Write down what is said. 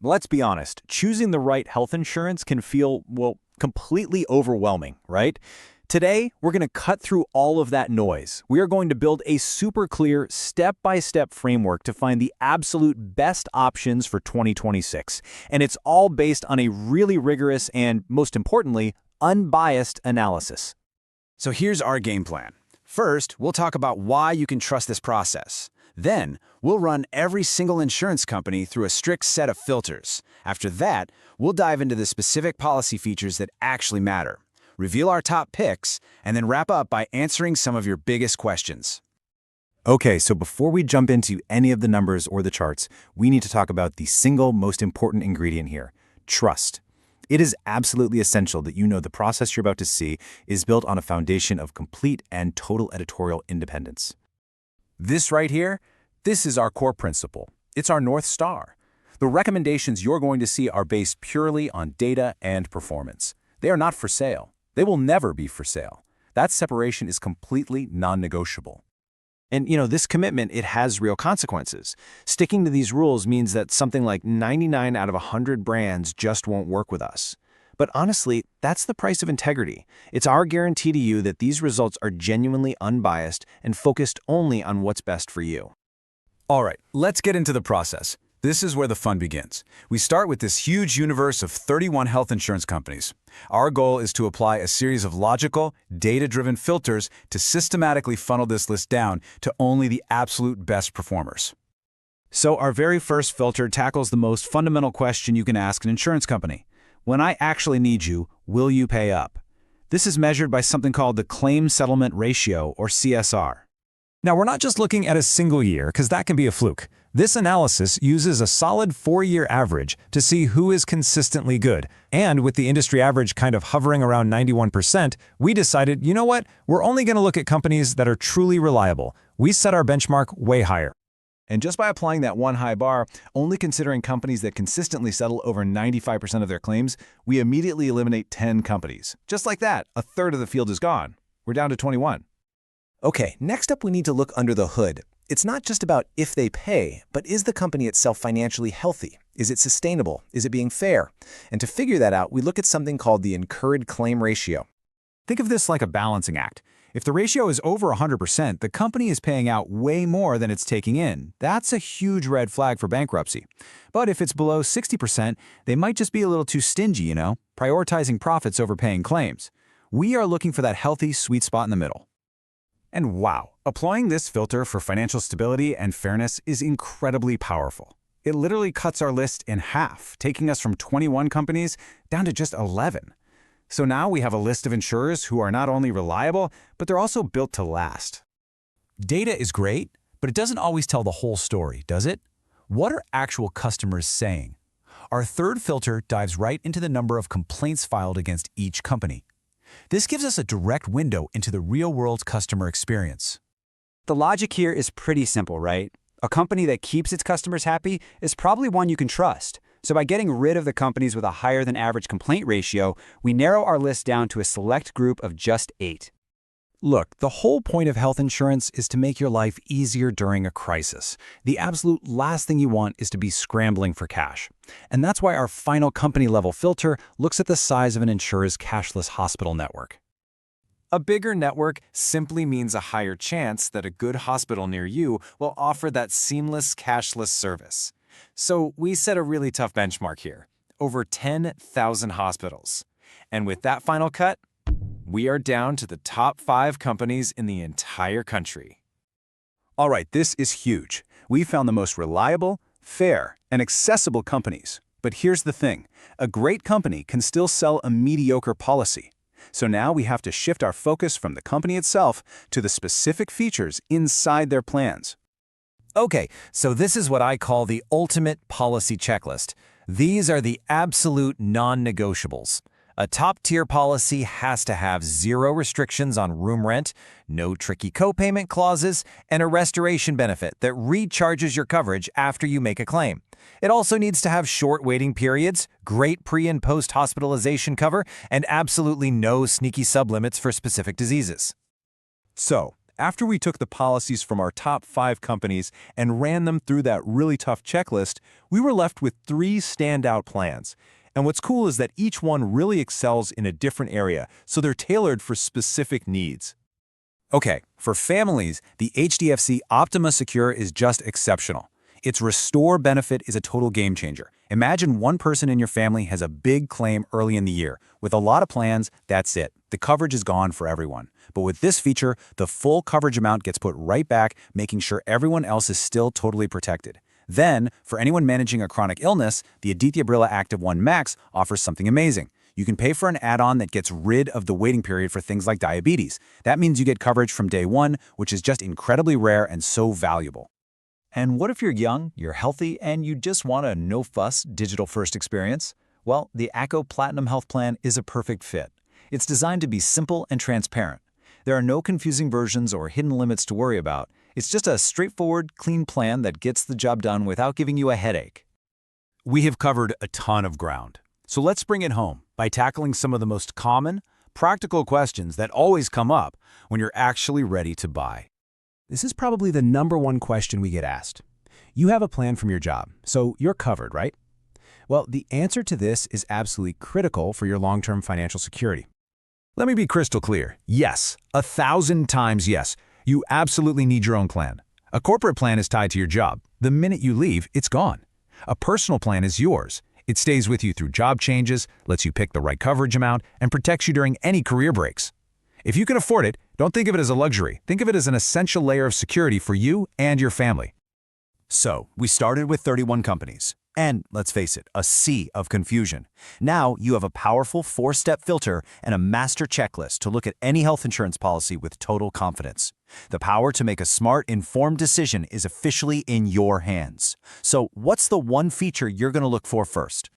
Let's be honest, choosing the right health insurance can feel, well, completely overwhelming, right? Today, we're going to cut through all of that noise. We are going to build a super clear, step-by-step framework to find the absolute best options for 2026. And it's all based on a really rigorous and, most importantly, unbiased analysis. So here's our game plan. First, we'll talk about why you can trust this process. Then, we'll run every single insurance company through a strict set of filters. After that, we'll dive into the specific policy features that actually matter, reveal our top picks, and then wrap up by answering some of your biggest questions. Okay, so before we jump into any of the numbers or the charts, we need to talk about the single most important ingredient here, trust. It is absolutely essential that you know the process you're about to see is built on a foundation of complete and total editorial independence. This right here, this is our core principle. It's our North Star. The recommendations you're going to see are based purely on data and performance. They are not for sale. They will never be for sale. That separation is completely non-negotiable. And this commitment, it has real consequences. Sticking to these rules means that something like 99 out of 100 brands just won't work with us. But honestly, that's the price of integrity. It's our guarantee to you that these results are genuinely unbiased and focused only on what's best for you. All right, let's get into the process. This is where the fun begins. We start with this huge universe of 31 health insurance companies. Our goal is to apply a series of logical, data-driven filters to systematically funnel this list down to only the absolute best performers. So our very first filter tackles the most fundamental question you can ask an insurance company. When I actually need you, will you pay up? This is measured by something called the Claim Settlement Ratio, or CSR. Now, we're not just looking at a single year, because that can be a fluke. This analysis uses a solid 4-year average to see who is consistently good. And with the industry average kind of hovering around 91%, we decided, you know what? We're only going to look at companies that are truly reliable. We set our benchmark way higher. And just by applying that one high bar, only considering companies that consistently settle over 95% of their claims, we immediately eliminate 10 companies. Just like that, a third of the field is gone. We're down to 21. Okay, next up we need to look under the hood. It's not just about if they pay, but is the company itself financially healthy? Is it sustainable? Is it being fair? And to figure that out, we look at something called the incurred claim ratio. Think of this like a balancing act. If the ratio is over 100%, the company is paying out way more than it's taking in. That's a huge red flag for bankruptcy. But if it's below 60%, they might just be a little too stingy, prioritizing profits over paying claims. We are looking for that healthy, sweet spot in the middle. And wow, applying this filter for financial stability and fairness is incredibly powerful. It literally cuts our list in half, taking us from 21 companies down to just 11. So now we have a list of insurers who are not only reliable, but they're also built to last. Data is great, but it doesn't always tell the whole story, does it? What are actual customers saying? Our third filter dives right into the number of complaints filed against each company. This gives us a direct window into the real-world customer experience. The logic here is pretty simple, right? A company that keeps its customers happy is probably one you can trust. So by getting rid of the companies with a higher than average complaint ratio, we narrow our list down to a select group of just 8. Look, the whole point of health insurance is to make your life easier during a crisis. The absolute last thing you want is to be scrambling for cash. And that's why our final company-level filter looks at the size of an insurer's cashless hospital network. A bigger network simply means a higher chance that a good hospital near you will offer that seamless cashless service. So we set a really tough benchmark here, over 10,000 hospitals. And with that final cut, we are down to the top 5 companies in the entire country. All right, this is huge. We found the most reliable, fair, and accessible companies. But here's the thing. A great company can still sell a mediocre policy. So now we have to shift our focus from the company itself to the specific features inside their plans. Okay, so this is what I call the ultimate policy checklist. These are the absolute non-negotiables. A top-tier policy has to have 0 restrictions on room rent, no tricky copayment clauses, and a restoration benefit that recharges your coverage after you make a claim. It also needs to have short waiting periods, great pre- and post-hospitalization cover, and absolutely no sneaky sublimits for specific diseases. So, after we took the policies from our top 5 companies and ran them through that really tough checklist, we were left with 3 standout plans. And what's cool is that each one really excels in a different area, so they're tailored for specific needs. Okay, for families, the HDFC Optima Secure is just exceptional. Its Restore benefit is a total game changer. Imagine one person in your family has a big claim early in the year. With a lot of plans, that's it. The coverage is gone for everyone. But with this feature, the full coverage amount gets put right back, making sure everyone else is still totally protected. Then, for anyone managing a chronic illness, the Aditya Birla Active One Max offers something amazing. You can pay for an add-on that gets rid of the waiting period for things like diabetes. That means you get coverage from day one, which is just incredibly rare and so valuable. And what if you're young, you're healthy, and you just want a no-fuss, digital-first experience? Well, the ACO Platinum Health Plan is a perfect fit. It's designed to be simple and transparent. There are no confusing versions or hidden limits to worry about. It's just a straightforward, clean plan that gets the job done without giving you a headache. We have covered a ton of ground. So let's bring it home by tackling some of the most common, practical questions that always come up when you're actually ready to buy. This is probably the #1 question we get asked. You have a plan from your job, so you're covered, right? Well, the answer to this is absolutely critical for your long-term financial security. Let me be crystal clear. Yes, 1,000 times yes. You absolutely need your own plan. A corporate plan is tied to your job. The minute you leave, it's gone. A personal plan is yours. It stays with you through job changes, lets you pick the right coverage amount, and protects you during any career breaks. If you can afford it, don't think of it as a luxury. Think of it as an essential layer of security for you and your family. So, we started with 31 companies. And, let's face it, a sea of confusion. Now, you have a powerful 4-step filter and a master checklist to look at any health insurance policy with total confidence. The power to make a smart, informed decision is officially in your hands. So, what's the one feature you're going to look for first?